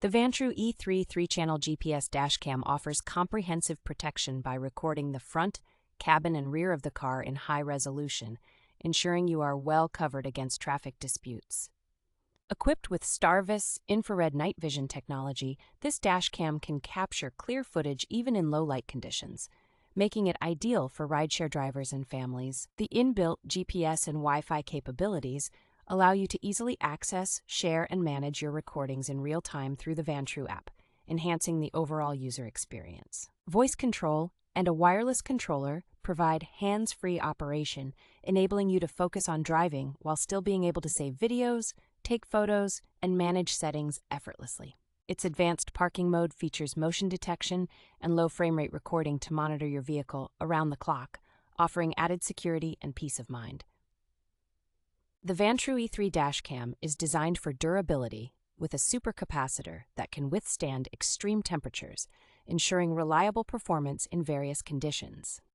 The Vantrue E3 3-channel GPS Dashcam offers comprehensive protection by recording the front, cabin, and rear of the car in high resolution, ensuring you are well covered against traffic disputes. Equipped with STARVIS infrared night vision technology, this dashcam can capture clear footage even in low-light conditions, making it ideal for rideshare drivers and families. The inbuilt GPS and Wi-Fi capabilities allow you to easily access, share, and manage your recordings in real time through the Vantrue app, enhancing the overall user experience. Voice control and a wireless controller provide hands-free operation, enabling you to focus on driving while still being able to save videos, take photos, and manage settings effortlessly. Its advanced parking mode features motion detection and low frame rate recording to monitor your vehicle around the clock, offering added security and peace of mind. The Vantrue E3 dashcam is designed for durability with a supercapacitor that can withstand extreme temperatures, ensuring reliable performance in various conditions.